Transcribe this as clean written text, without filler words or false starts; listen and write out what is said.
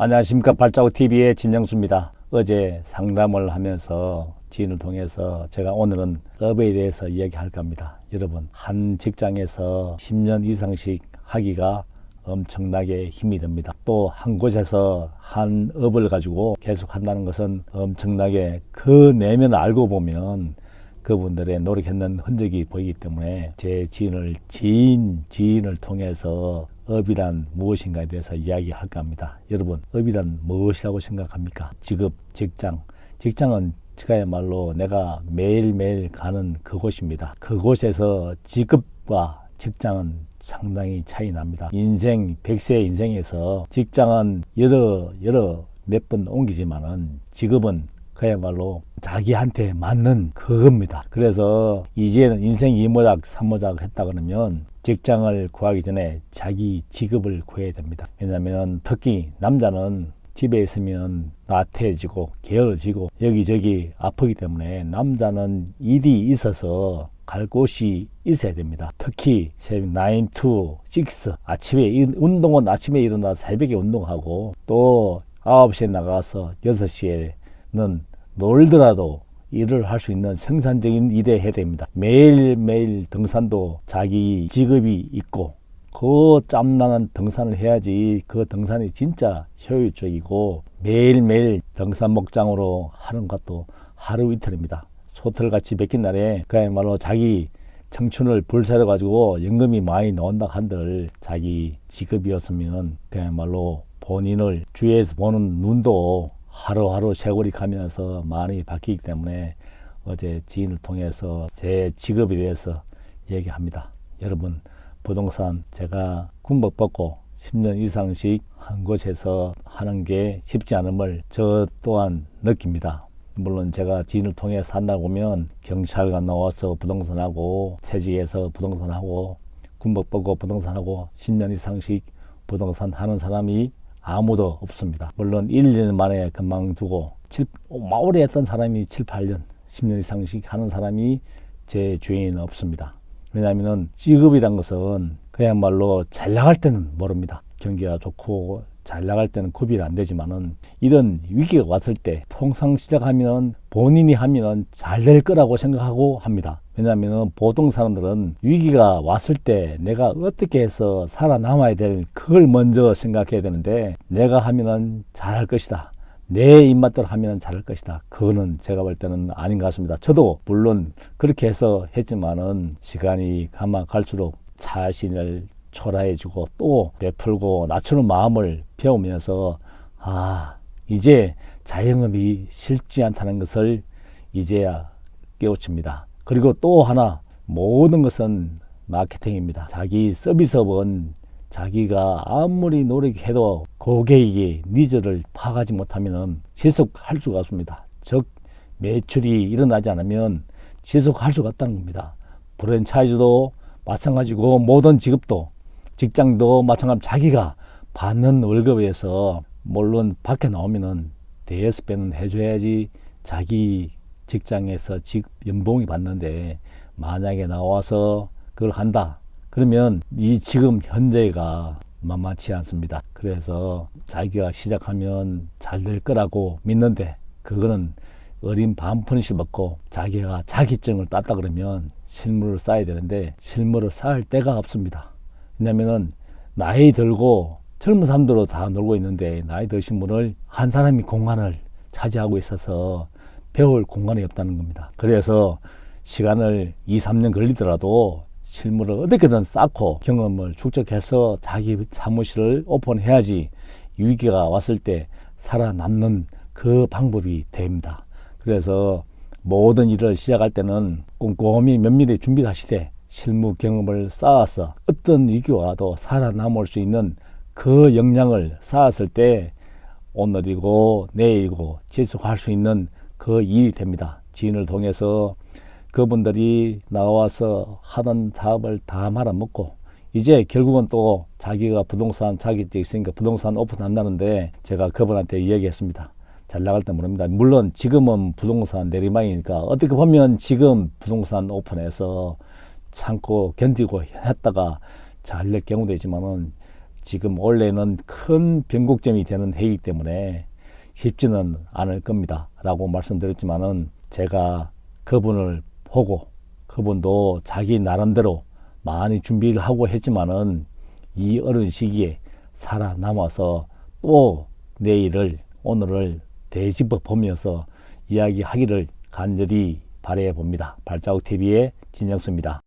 안녕하십니까. 발자국TV의 진정수입니다. 어제 상담을 하면서 지인을 통해서 제가 오늘은 업에 대해서 이야기할까 합니다. 여러분, 한 직장에서 10년 이상씩 하기가 엄청나게 힘이 듭니다. 또 한 곳에서 한 업을 가지고 계속 한다는 것은 엄청나게 그 내면을 알고 보면 그분들의 노력했는 흔적이 보이기 때문에 제 지인을 통해서 업이란 무엇인가에 대해서 이야기할까 합니다. 여러분, 업이란 무엇이라고 생각합니까? 직업, 직장은 그야말로 내가 매일매일 가는 그곳입니다. 그곳에서 직업과 직장은 상당히 차이 납니다. 인생, 100세 인생에서 직장은 여러 몇 번 옮기지만은 직업은 그야말로 자기한테 맞는 그겁니다. 그래서 이제는 인생 2모작, 3모작 했다 그러면 직장을 구하기 전에 자기 직업을 구해야 됩니다. 왜냐하면 특히 남자는 집에 있으면 나태해지고 게을러지고 여기저기 아프기 때문에 남자는 일이 있어서 갈 곳이 있어야 됩니다. 특히 새벽 9 to 6 아침에 운동은 아침에 일어나 새벽에 운동하고 또 9시에 나가서 6시에는 놀더라도 일을 할 수 있는 생산적인 일을 해야 됩니다. 매일매일 등산도 자기 직업이 있고 그 짬나는 등산을 해야지 그 등산이 진짜 효율적이고 매일매일 등산 목장으로 하는 것도 하루 이틀입니다. 소털같이 베낀 날에 그야말로 자기 청춘을 불사려 가지고 연금이 많이 나온다 한들 자기 직업이었으면 그야말로 본인을 주위에서 보는 눈도 하루하루 세월이 가면서 많이 바뀌기 때문에 어제 지인을 통해서 제 직업에 대해서 얘기합니다. 여러분, 부동산 제가 군복 벗고 10년 이상씩 한 곳에서 하는 게 쉽지 않음을 저 또한 느낍니다. 물론 제가 지인을 통해 산다 보면 경찰관 나와서 부동산하고 퇴직해서 부동산하고 군복 벗고 부동산하고 10년 이상씩 부동산 하는 사람이 아무도 없습니다. 물론 1년 만에 그만두고 오래 했던 사람이 7, 8년, 10년 이상씩 하는 사람이 제 주위에는 없습니다. 왜냐하면 직업이란 것은 그야말로 잘 나갈 때는 모릅니다. 경기가 좋고 잘 나갈 때는 구별이 안 되지만은 이런 위기가 왔을 때 통상 시작하면 본인이 하면 잘 될 거라고 생각하고 합니다. 왜냐하면 보통 사람들은 위기가 왔을 때 내가 어떻게 해서 살아남아야 될 그걸 먼저 생각해야 되는데 내가 하면은 잘할 것이다. 내 입맛대로 하면 잘할 것이다. 그거는 제가 볼 때는 아닌 것 같습니다. 저도 물론 그렇게 해서 했지만은 시간이 가면 갈수록 자신을 초라해지고 또 베풀고 낮추는 마음을 배우면서 이제 자영업이 쉽지 않다는 것을 이제야 깨우칩니다. 그리고 또 하나 모든 것은 마케팅입니다. 자기 서비스업은 자기가 아무리 노력해도 고객의 니즈를 파악하지 못하면 지속할 수가 없습니다. 즉 매출이 일어나지 않으면 지속할 수가 없다는 겁니다. 프랜차이즈도 마찬가지고 모든 직업도 직장도 마찬가지로 자기가 받는 월급에서 물론 밖에 나오면은 대여섯 배는 해줘야지 자기 직장에서 연봉이 받는데 만약에 나와서 그걸 한다 그러면 이 지금 현재가 만만치 않습니다. 그래서 자기가 시작하면 잘 될 거라고 믿는데 그거는 어린 반푼씩 먹고 자기가 자기증을 땄다 그러면 실물을 쌓아야 되는데 실물을 쌓을 데가 없습니다. 왜냐면은 나이 들고 젊은 사람들도 다 놀고 있는데 나이 드신 분을 한 사람이 공간을 차지하고 있어서 배울 공간이 없다는 겁니다. 그래서 시간을 2, 3년 걸리더라도 실물을 어떻게든 쌓고 경험을 축적해서 자기 사무실을 오픈해야지 위기가 왔을 때 살아남는 그 방법이 됩니다. 그래서 모든 일을 시작할 때는 꼼꼼히 면밀히 준비를 하시되 실무 경험을 쌓아서 어떤 위기와 와도 살아남을 수 있는 그 역량을 쌓았을 때 오늘이고 내일이고 지속할 수 있는 그 일이 됩니다. 지인을 통해서 그분들이 나와서 하던 사업을 다 말아먹고 이제 결국은 또 자기가 부동산 자격증이 있으니까 부동산 오픈한다는데 제가 그분한테 이야기했습니다. 잘 나갈 때 모릅니다. 물론 지금은 부동산 내리막이니까 어떻게 보면 지금 부동산 오픈해서 참고 견디고 했다가 잘 될 경우도 있지만은 지금 원래는 큰 변곡점이 되는 해이기 때문에 쉽지는 않을 겁니다 라고 말씀드렸지만은, 제가 그분을 보고 그분도 자기 나름대로 많이 준비를 하고 했지만은 이 어려운 시기에 살아남아서 또 내일을 오늘을 되짚어 보면서 이야기하기를 간절히 바라봅니다. 발자국 TV의 진정수입니다.